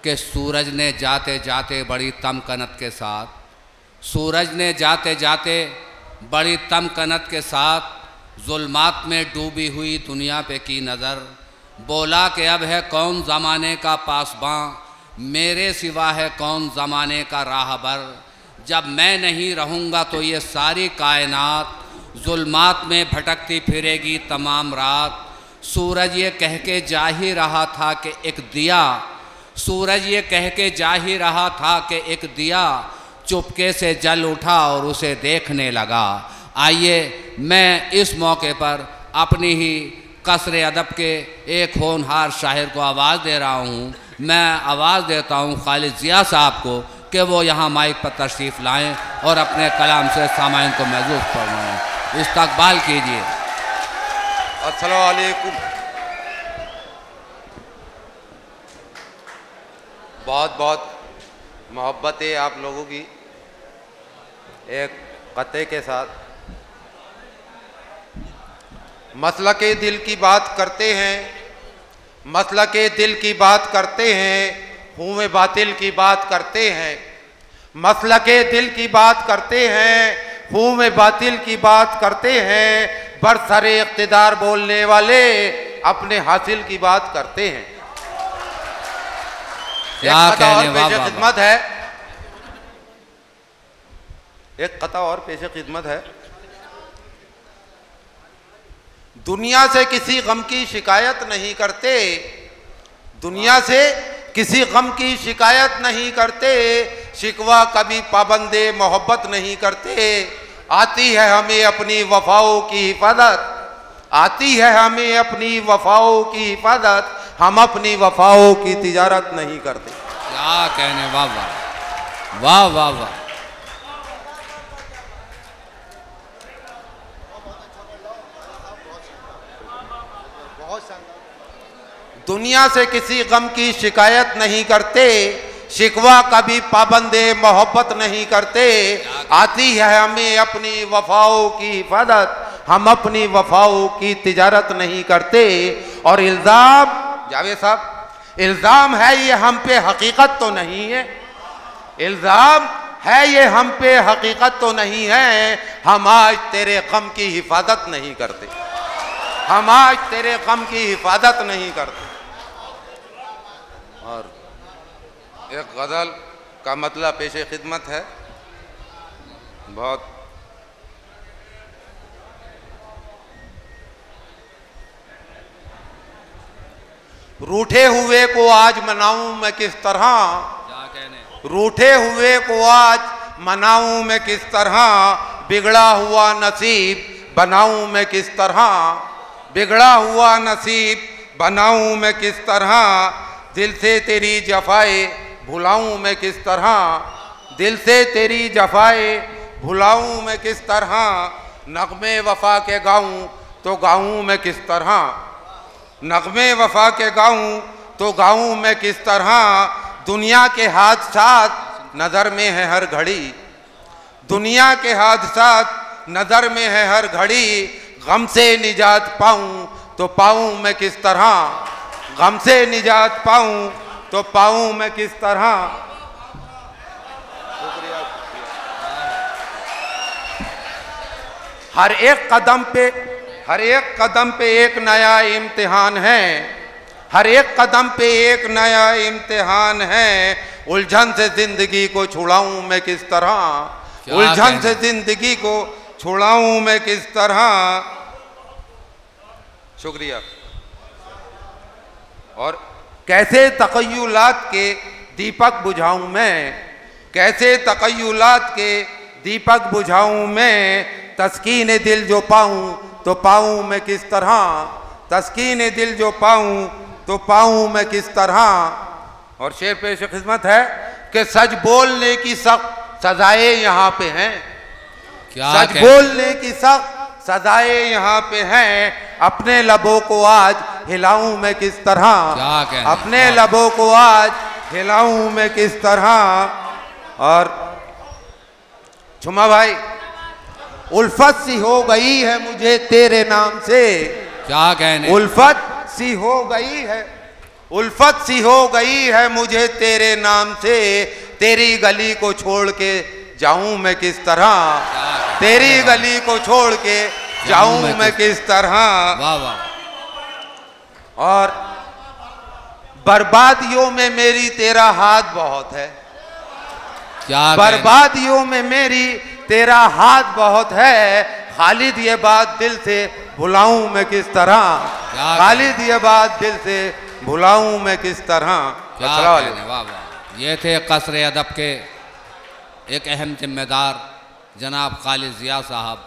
कि सूरज ने जाते जाते बड़ी तमकनत के साथ, सूरज ने जाते जाते बड़ी तमकनत के साथ जुल्मात में डूबी हुई दुनिया पे की नज़र, बोला कि अब है कौन ज़माने का पासबां, मेरे सिवा है कौन ज़माने का राहबर। जब मैं नहीं रहूँगा तो ये सारी कायनात जुल्मात में भटकती फिरेगी तमाम रात। सूरज ये कह के जा ही रहा था कि एक दिया, सूरज ये कह के जा ही रहा था कि एक दिया चुपके से जल उठा और उसे देखने लगा। आइए मैं इस मौके पर अपनी ही कसरे अदब के एक होनहार शायर को आवाज़ दे रहा हूँ। मैं आवाज़ देता हूँ खालिद जिया साहब को कि वो यहाँ माइक पर तशरीफ़ लाएँ और अपने कलाम से सामाइन को महसूस फरमाएँ। इस्तकबाल कीजिए। अस्सलाम वालेकुम। बहुत बहुत मोहब्बत है आप लोगों की। एक कते के साथ मसला के दिल की बात करते हैं, मसला के दिल की बात करते हैं, हुए बातिल की बात करते हैं। मसला के दिल की बात करते हैं, हुए बातिल की बात करते हैं। बरसरे इख्तिदार बोलने वाले अपने हासिल की बात करते हैं। क्या कहने पेश खिदमत है, एक कता और पेश खिदमत है। दुनिया से किसी गम की शिकायत नहीं करते, दुनिया से किसी गम की शिकायत नहीं करते, शिकवा कभी पाबंदे मोहब्बत नहीं करते। आती है हमें अपनी वफाओं की हिफाजत, आती है हमें अपनी वफाओं की हिफाजत, हम अपनी वफाओं की तिजारत नहीं करते। क्या कहने, वाह वाह वाह वाह वाह। दुनिया से किसी गम की शिकायत नहीं करते, शिकवा कभी पाबंदे मोहब्बत नहीं करते। आती है हमें अपनी वफाओं की हिफाजत, हम अपनी वफाओं की तिजारत नहीं करते। और इल्ज़ाम जावेद साहब, इल्ज़ाम है ये हम पे, हकीकत तो नहीं है। इल्ज़ाम है ये हम पे, हकीकत तो नहीं है। हम आज तेरे गम की हिफाजत नहीं करते, हम आज तेरे गम की हिफाजत नहीं करते। और एक गज़ल का मतलब पेश खिदमत है। बहुत रूठे हुए को आज मनाऊं मैं किस तरह, रूठे हुए को आज मनाऊं मैं किस तरह, बिगड़ा हुआ नसीब बनाऊं मैं किस तरह, बिगड़ा हुआ नसीब बनाऊं मैं किस तरह, दिल से तेरी जफाए भुलाऊं मैं किस तरह, दिल से तेरी जफाए भुलाऊं मैं किस तरह, नगमे वफा के गाऊं तो गाऊं मैं किस तरह, नगमे वफा के गाऊं तो गाऊं मैं किस तरह। दुनिया के हादसात नज़र में है हर घड़ी, दुनिया के हादसात नज़र में है हर घड़ी, गम से निजात पाऊं तो पाऊं मैं किस तरह, गम से निजात पाऊं तो पाऊं मैं किस तरह। हर एक कदम पे, हर एक कदम पे एक नया इम्तिहान है, हर एक कदम पे एक नया इम्तिहान है। उलझन से जिंदगी को छुड़ाऊं मैं किस तरह, उलझन से जिंदगी को छुड़ाऊं मैं किस तरह। शुक्रिया। और कैसे तकय्युलात के दीपक बुझाऊं मैं, कैसे तकय्युलात के दीपक बुझाऊं मैं, तस्कीन दिल जो पाऊं तो पाऊं मैं किस तरह, तस्कीन दिल जो पाऊं तो पाऊं मैं किस तरह। और शेर पेश खिदमत है कि सच बोलने की सख्त सजाएं यहाँ पे हैं, सच बोलने की सख्त सजाएं यहाँ पे हैं। अपने लबों को आज हिलाऊं मैं किस तरह, अपने लबों को आज हिलाऊं मैं किस तरह। और छुमा भाई, उल्फत सी हो गई है मुझे तेरे नाम से, क्या कहने, उल्फत सी हो गई है, उल्फत सी हो गई है मुझे तेरे नाम से, तेरी गली को छोड़ के जाऊं मैं किस तरह, तेरी गली को छोड़ के जाऊं मैं किस तरह। वाह वाह। और बर्बादियों में मेरी तेरा हाथ बहुत है, क्या बर्बादियों में मेरी तेरा हाथ बहुत है, खालिद ये बात दिल से भुलाऊं मैं किस तरह, खालिद ये बात दिल से भुलाऊं मैं किस तरह। वाह वाह। ये थे क़स्र अदब के एक अहम जिम्मेदार जनाब खालिद ज़िया साहब।